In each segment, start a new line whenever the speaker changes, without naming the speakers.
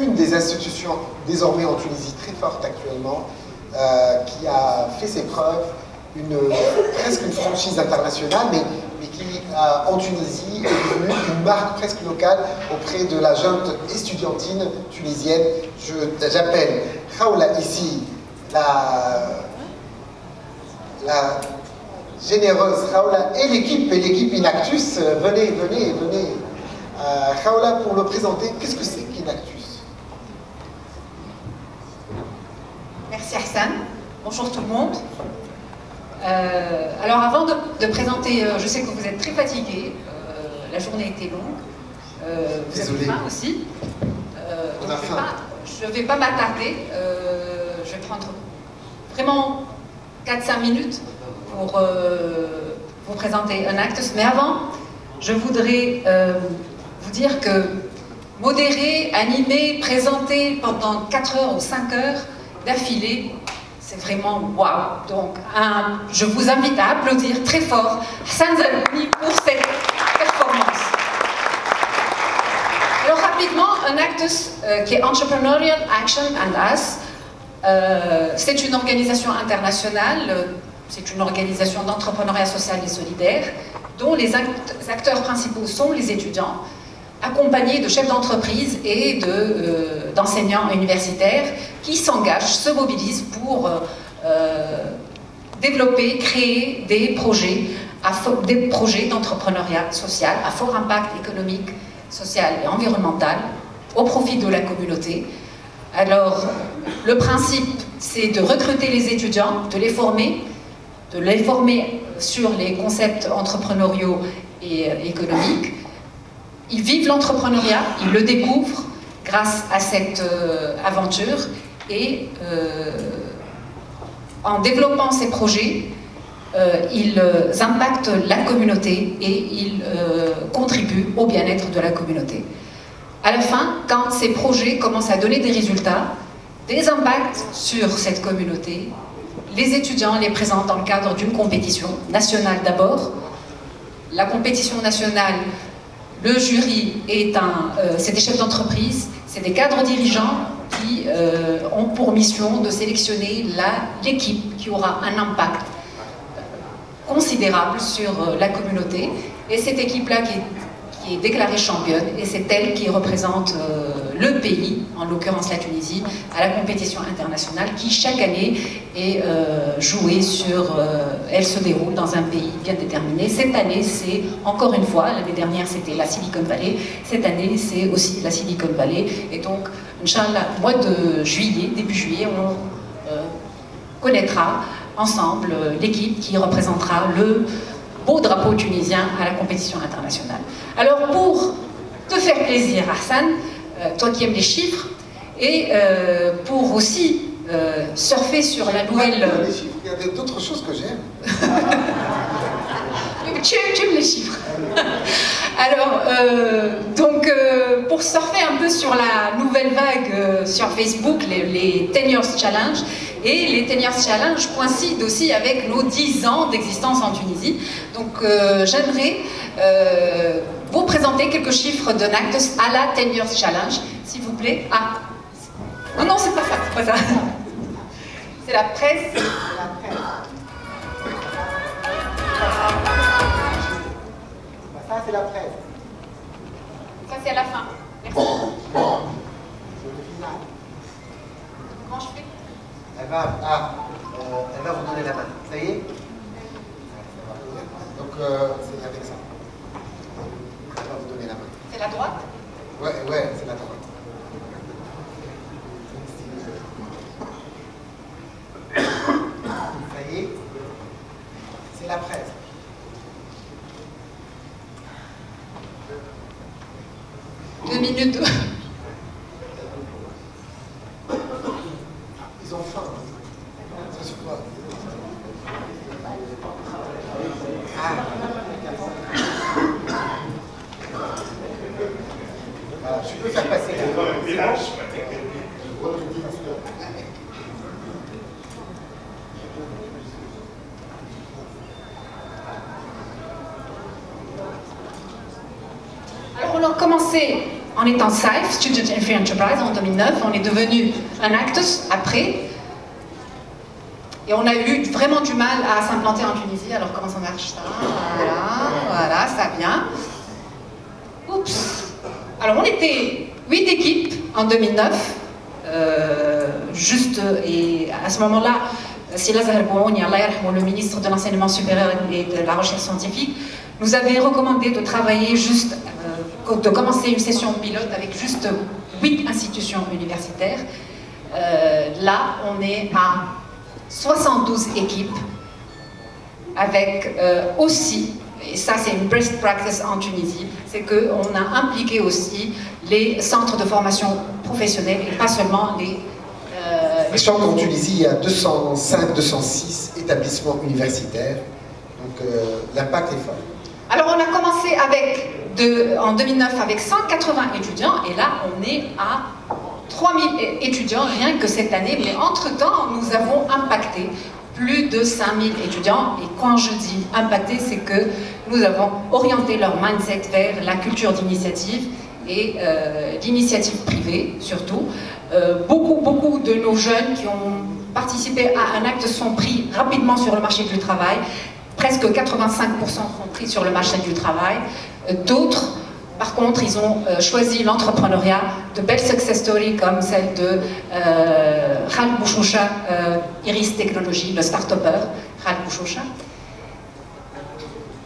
une des institutions désormais en Tunisie très forte actuellement, qui a fait ses preuves, presque une franchise internationale, mais qui en Tunisie est devenue une marque presque locale auprès de la junte estudiantine tunisienne. J'appelle Khaoula ici, la généreuse Khaoula et l'équipe Inactus. Venez. Khaoula, pour le présenter, qu'est-ce que c'est qu'Inactus?
Merci Hassan, bonjour tout le monde. Alors avant de présenter, je sais que vous êtes très fatigués, la journée était longue, vous avez faim aussi, je ne vais pas m'attarder, je vais prendre vraiment 4-5 minutes pour vous présenter Inactus, mais avant, je voudrais vous dire que modérer, animer, présenter pendant 4 heures ou 5 heures d'affilée, c'est vraiment waouh. Donc, je vous invite à applaudir très fort Hassan Zalouni pour cette performance. Alors, rapidement, Inactus, qui est Entrepreneurial Action and Us, c'est une organisation internationale, c'est une organisation d'entrepreneuriat social et solidaire, dont les acteurs principaux sont les étudiants, accompagnés de chefs d'entreprise et d'enseignants universitaires qui s'engagent, se mobilisent pour développer, créer des projets d'entrepreneuriat social à fort impact économique, social et environnemental au profit de la communauté. Alors, le principe, c'est de recruter les étudiants, de les former sur les concepts entrepreneuriaux et économiques. Ils vivent l'entrepreneuriat, ils le découvrent grâce à cette aventure et en développant ces projets, ils impactent la communauté et ils contribuent au bien-être de la communauté. À la fin, quand ces projets commencent à donner des résultats, des impacts sur cette communauté, les étudiants les présentent dans le cadre d'une compétition nationale d'abord. La compétition nationale, le jury c'est des chefs d'entreprise, c'est des cadres dirigeants qui ont pour mission de sélectionner l'équipe qui aura un impact considérable sur la communauté. Et cette équipe-là qui est déclarée championne, et c'est elle qui représente le pays, en l'occurrence la Tunisie, à la compétition internationale qui chaque année est jouée elle se déroule dans un pays bien déterminé. Cette année, c'est encore une fois, l'année dernière c'était la Silicon Valley, cette année c'est aussi la Silicon Valley, et donc, Inch'Allah, mois de juillet, début juillet, on connaîtra ensemble l'équipe qui représentera le beau drapeau tunisien à la compétition internationale. Alors pour te faire plaisir Hassan, toi qui aimes les chiffres, et pour aussi surfer sur la nouvelle...
Il y a d'autres choses que j'aime.
Tu aimes les chiffres. Alors, pour surfer un peu sur la nouvelle vague sur Facebook, les 10 Years Challenge, et les 10 Years Challenge coïncident aussi avec nos 10 ans d'existence en Tunisie. Donc, j'aimerais vous présenter quelques chiffres d'Inactus à la 10 Years Challenge, s'il vous plaît. Ah, non, c'est pas ça, c'est pas ça. C'est la presse.
Ça, c'est la presse.
Ça, c'est à la fin. Merci. Comment je fais?
Elle va vous donner la main. Ça y est? Donc, c'est avec ça. Elle va vous donner la main.
C'est la droite?
Ouais, c'est la droite. Ça y est? C'est la presse.
Deux minutes.
Ils ont faim. Ça se voit. Voilà, je peux faire passer la...
Alors on a commencé en étant SAIF, Student and Free Enterprise, en 2009. On est devenu un Actus après. Et on a eu vraiment du mal à s'implanter en Tunisie. Alors comment ça marche ça? Voilà, ça vient. Oups. Alors on était 8 équipes en 2009. Et à ce moment-là, Sila Zahar-Bouhouni, le ministre de l'Enseignement supérieur et de la Recherche scientifique, nous avait recommandé de travailler de commencer une session pilote avec juste 8 institutions universitaires. Là, on est à 72 équipes, avec aussi, et ça c'est une best practice en Tunisie, c'est qu'on a impliqué aussi les centres de formation professionnelle et pas seulement les...
Sachant qu'en Tunisie, il y a 205-206 établissements universitaires, donc l'impact est fort.
Alors on a commencé en 2009 avec 180 étudiants, et là on est à 3000 étudiants rien que cette année, mais entre-temps nous avons impacté plus de 5000 étudiants, et quand je dis impacté, c'est que nous avons orienté leur mindset vers la culture d'initiative et l'initiative privée surtout. Beaucoup de nos jeunes qui ont participé à un acte sont pris rapidement sur le marché du travail. Presque 85% sont pris sur le marché du travail. D'autres, par contre, ils ont choisi l'entrepreneuriat. De belles success stories comme celle de Khaled Bouchoucha, Iris Technologies, le start-upper Khaled Bouchoucha.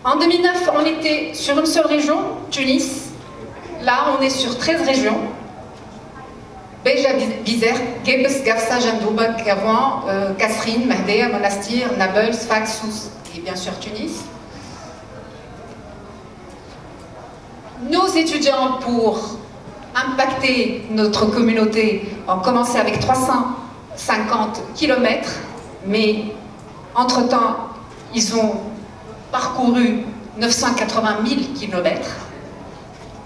En 2009, on était sur une seule région, Tunis. Là, on est sur 13 régions. Beja, Bizer, Gebes, Gafsa, Jandouba, Gavouan, Kasrine, Mahdea, Monastir, Nablus, Sfax, Sousse et bien sûr Tunis. Nos étudiants, pour impacter notre communauté, ont commencé avec 350 km, mais entre-temps, ils ont parcouru 980 000 km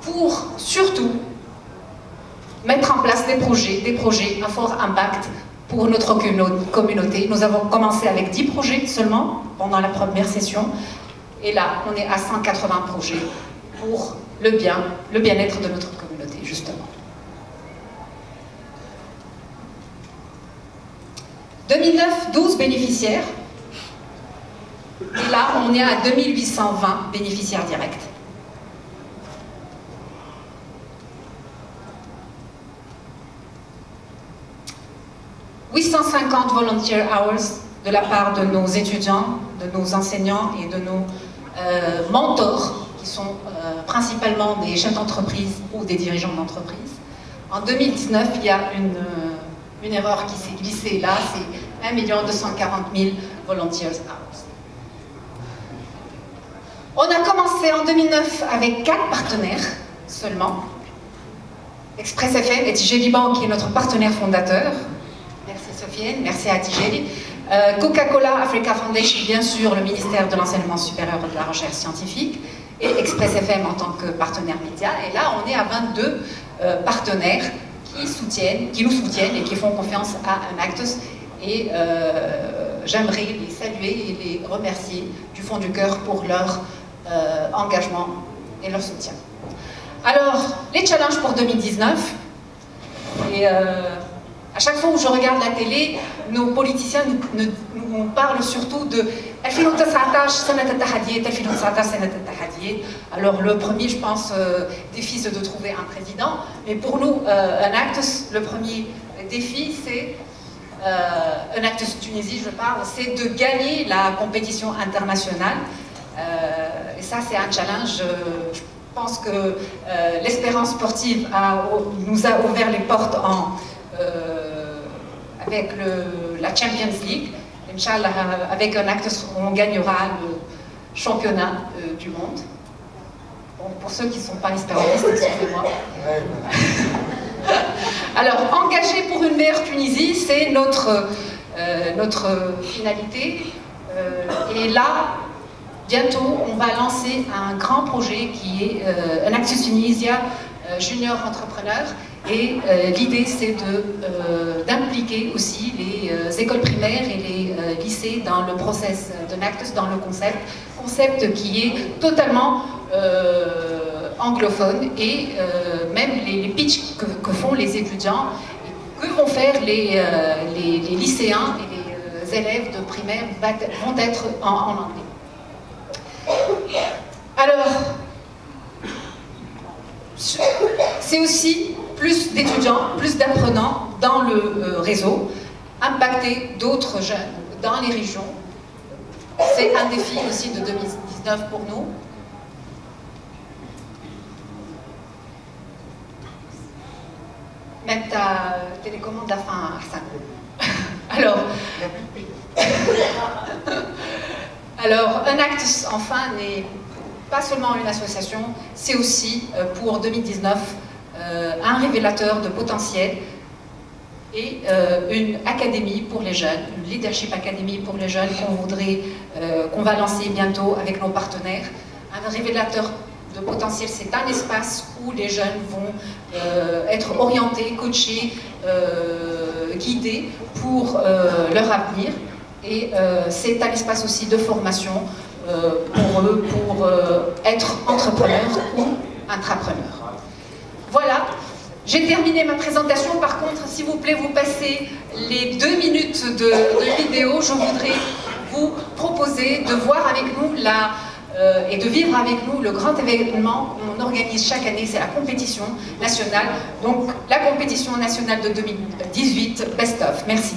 pour surtout mettre en place des projets à fort impact pour notre communauté. Nous avons commencé avec 10 projets seulement pendant la première session, et là, on est à 180 projets pour le bien-être de notre communauté, justement. 2009, 12 bénéficiaires, et là, on est à 2820 bénéficiaires directs. « 850 volunteer hours de la part de nos étudiants, de nos enseignants et de nos mentors, qui sont principalement des chefs d'entreprise ou des dirigeants d'entreprise. En 2019, il y a une erreur qui s'est glissée là, c'est 1 240 000 volunteer hours. On a commencé en 2009 avec 4 partenaires seulement. Express FM et Tijeli Bank, qui est notre partenaire fondateur. Merci Sofiane, merci à Tijeli. Coca-Cola Africa Foundation, bien sûr, le ministère de l'Enseignement supérieur et de la Recherche scientifique, et Express FM en tant que partenaire média. Et là, on est à 22 partenaires qui nous soutiennent et qui font confiance à Unactus. Et j'aimerais les saluer et les remercier du fond du cœur pour leur engagement et leur soutien. Alors, les challenges pour 2019. Et à chaque fois où je regarde la télé, nos politiciens nous parlent surtout de 2019 سنة التحديات, 2019 سنة التحديات. Alors le premier, je pense, défi, c'est de trouver un président. Mais pour nous, Unactus, le premier défi, c'est Unactus Tunisie, je parle, c'est de gagner la compétition internationale. Et ça, c'est un challenge. Je pense que l'Espérance sportive nous a ouvert les portes avec la Champions League. Inch'Allah, avec Unactus, on gagnera le championnat du monde. Bon, pour ceux qui ne sont pas espérantistes, excusez-moi. Alors, engager pour une meilleure Tunisie, c'est notre finalité. Et là, bientôt, on va lancer un grand projet qui est Unactus Tunisia Junior Entrepreneur. Et l'idée, c'est d'impliquer aussi les écoles primaires et les lycées dans le process d'Unactus, dans le concept qui est totalement anglophones et même les pitchs que font les étudiants, que vont faire les lycéens et les élèves de primaire vont être en anglais. Alors, c'est aussi plus d'étudiants, plus d'apprenants dans le réseau, impacter d'autres jeunes dans les régions. C'est un défi aussi de 2019 pour nous. Même ta télécommande a fin à 5 Alors, alors, un acte, enfin, n'est pas seulement une association, c'est aussi, pour 2019, un révélateur de potentiel et une académie pour les jeunes, une leadership académie pour les jeunes qu'on va lancer bientôt avec nos partenaires. Un révélateur de potentiel, c'est un espace où les jeunes vont être orientés, coachés, guidés pour leur avenir. Et c'est un espace aussi de formation pour eux, pour être entrepreneurs ou intrapreneurs. Voilà, j'ai terminé ma présentation. Par contre, s'il vous plaît, vous passez les 2 minutes de vidéo. Je voudrais vous proposer de voir avec nous et de vivre avec nous le grand événement qu'on organise chaque année, c'est la compétition nationale. Donc, la compétition nationale de 2018, Best of. Merci.